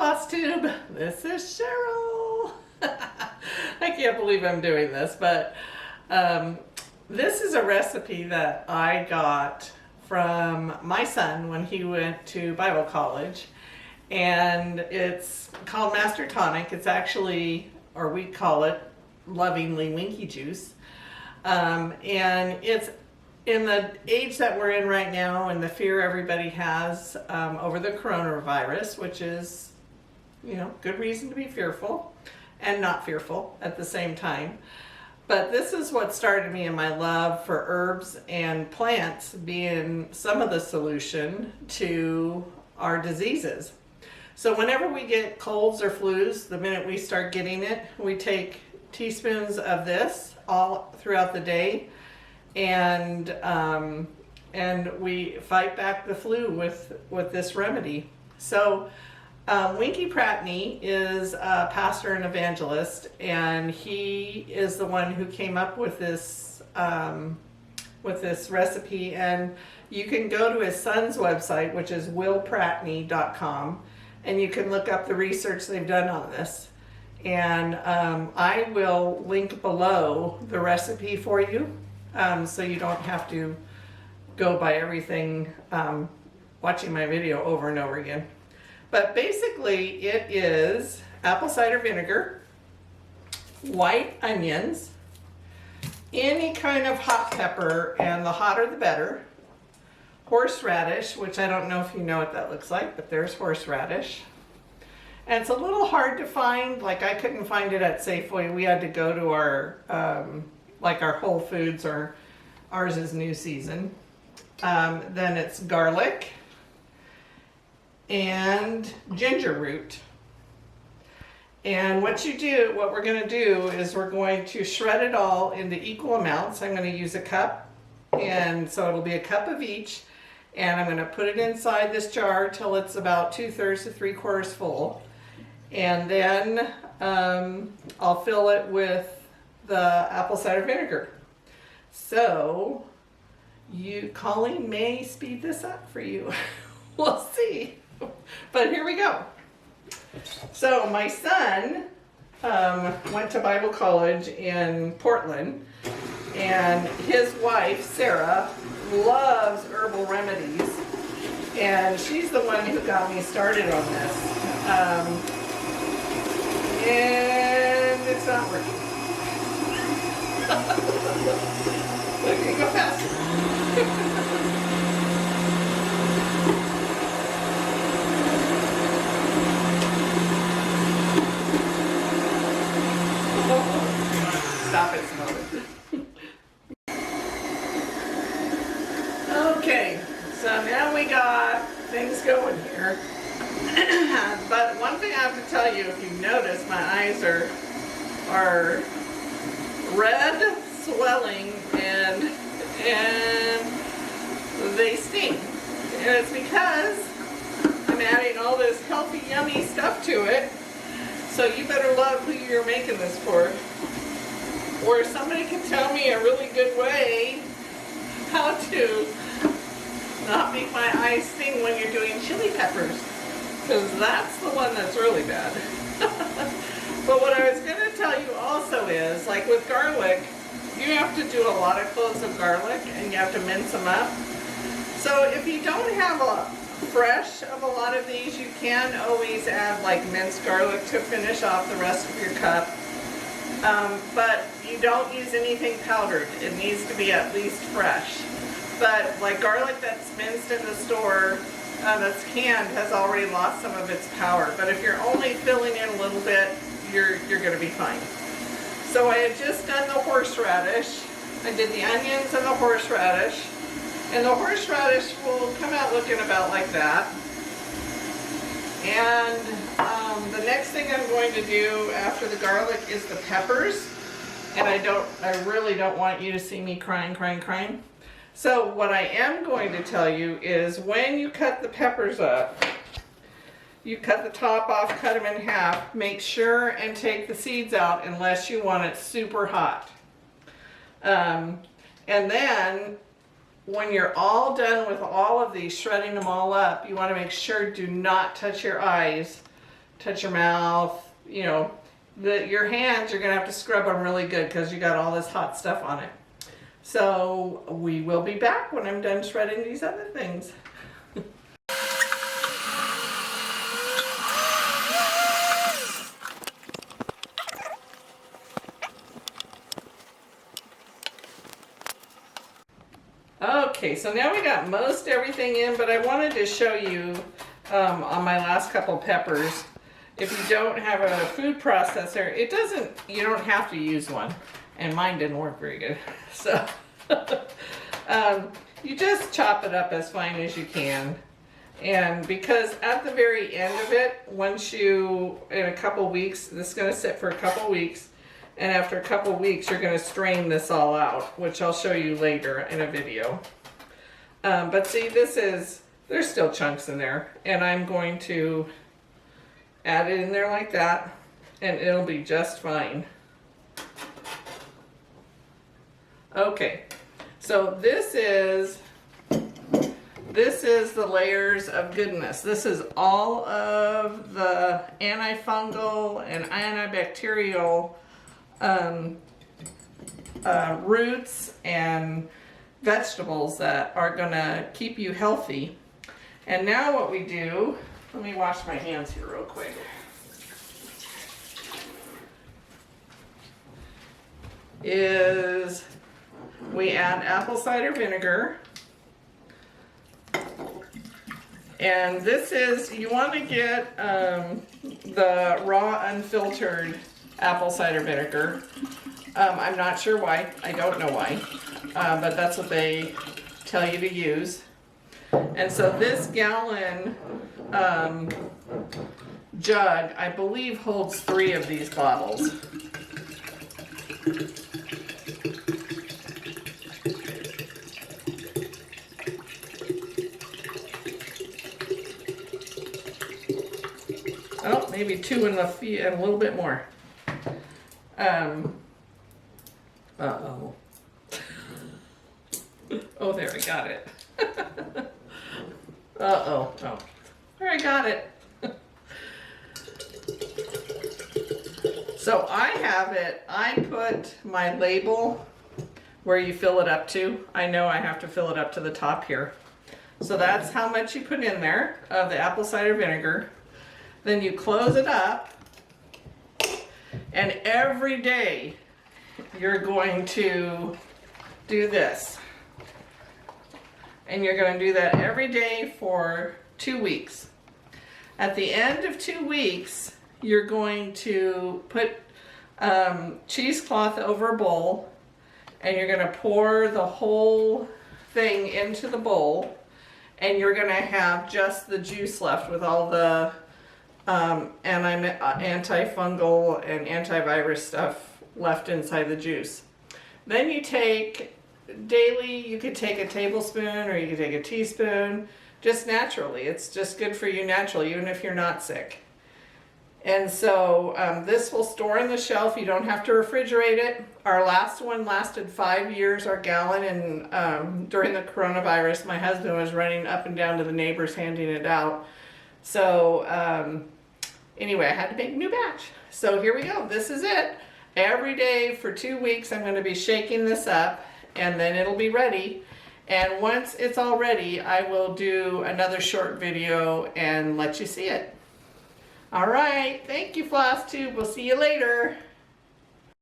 floss tube. This is Cheryl. I can't believe I'm doing this, but this is a recipe that I got from my son when he went to Bible college, and it's called Master Tonic. It's actually, or we call it lovingly, Winkie juice, and it's in the age that we're in right now and the fear everybody has over the coronavirus, which is, you know, good reason to be fearful and not fearful at the same time. But this is what started me in my love for herbs and plants being some of the solution to our diseases. So whenever we get colds or flus, the minute we start getting it, we take teaspoons of this all throughout the day, and we fight back the flu with this remedy. So Winkie is a pastor and evangelist, and he is the one who came up with this recipe. And you can go to his son's website, which is willpratney.com, and you can look up the research they've done on this. And I will link below the recipe for you, so you don't have to go by everything watching my video over and over again. But basically it is apple cider vinegar, white onions, any kind of hot pepper, and the hotter the better, horseradish, which I don't know if you know what that looks like, but there's horseradish. And it's a little hard to find. Like, I couldn't find it at Safeway. We had to go to our like our Whole Foods, or ours is New Season. Then it's garlic and ginger root. And what we're going to do is we're going to shred it all into equal amounts. I'm going to use a cup, and so it'll be a cup of each. And I'm going to put it inside this jar till it's about 2/3 to 3/4 full. And then I'll fill it with the apple cider vinegar. So Colleen may speed this up for you. We'll see. But here we go. So my son went to Bible college in Portland, and his wife, Sarah, loves herbal remedies, and she's the one who got me started on this. And it's not working. Okay, go faster. Stop it, smell it. Okay, so now we got things going here. But one thing I have to tell you, if you notice, my eyes are red, swelling, and they sting. And it's because I'm adding all this healthy, yummy stuff to it. So you better love who you're making this for. Or somebody can tell me a really good way how to not make my eyes sting when you're doing chili peppers, because that's the one that's really bad. But what I was going to tell you also is, like with garlic, you have to do a lot of cloves of garlic, and you have to mince them up. So if you don't have a fresh of a lot of these, you can always add like minced garlic to finish off the rest of your cup. But you don't use anything powdered. It needs to be at least fresh. But like garlic that's minced in the store, that's canned, has already lost some of its power. But if you're only filling in a little bit, you're going to be fine. So I had just done the horseradish. I did the onions and the horseradish. And the horseradish will come out looking about like that. And the next thing I'm going to do after the garlic is the peppers. And I really don't want you to see me crying. So what I am going to tell you is, when you cut the peppers up, you cut the top off, cut them in half. Make sure and take the seeds out unless you want it super hot. And then when you're all done with all of these, shredding them all up, you want to make sure, do not touch your eyes touch your mouth, you know, your hands, you're gonna have to scrub them really good because you got all this hot stuff on it. So we will be back when I'm done shredding these other things. Okay, so now we got most everything in, but I wanted to show you on my last couple peppers, if you don't have a food processor, you don't have to use one, and mine didn't work very good. So you just chop it up as fine as you can. And because at the very end of it, in a couple weeks, this is going to sit for a couple weeks, and after a couple weeks you're going to strain this all out, which I'll show you later in a video. But see, there's still chunks in there, and I'm going to add it in there like that, and it'll be just fine. Okay, so this is the layers of goodness. This is all of the antifungal and antibacterial roots and vegetables that are gonna keep you healthy. And now what we do, let me wash my hands here real quick. Is we add apple cider vinegar. And this is, you want to get the raw unfiltered apple cider vinegar. I'm not sure why, I don't know why, but that's what they tell you to use. And so this gallon jug, I believe, holds 3 of these bottles. Oh, maybe 2 in the feet and a little bit more. Uh-oh. Oh, there, I got it. Uh-oh. Oh, there, I got it. So I have it, I put my label where you fill it up to. I know I have to fill it up to the top here. So that's how much you put in there of the apple cider vinegar. Then you close it up, and every day you're going to do this. And you're going to do that every day for 2 weeks. At the end of 2 weeks, you're going to put cheesecloth over a bowl, and you're going to pour the whole thing into the bowl, and you're going to have just the juice left with all the antifungal and antivirus stuff left inside the juice. Then you take daily, you could take a tablespoon or you could take a teaspoon, just naturally. It's just good for you naturally, even if you're not sick. And so this will store in the shelf. You don't have to refrigerate it. Our last one lasted 5 years, our gallon, and during the coronavirus, my husband was running up and down to the neighbors handing it out. So anyway, I had to make a new batch. So here we go. This is it. Every day for 2 weeks, I'm going to be shaking this up, and then it'll be ready. And once it's all ready, I will do another short video and let you see it. All right. Thank you, Floss Tube. We'll see you later.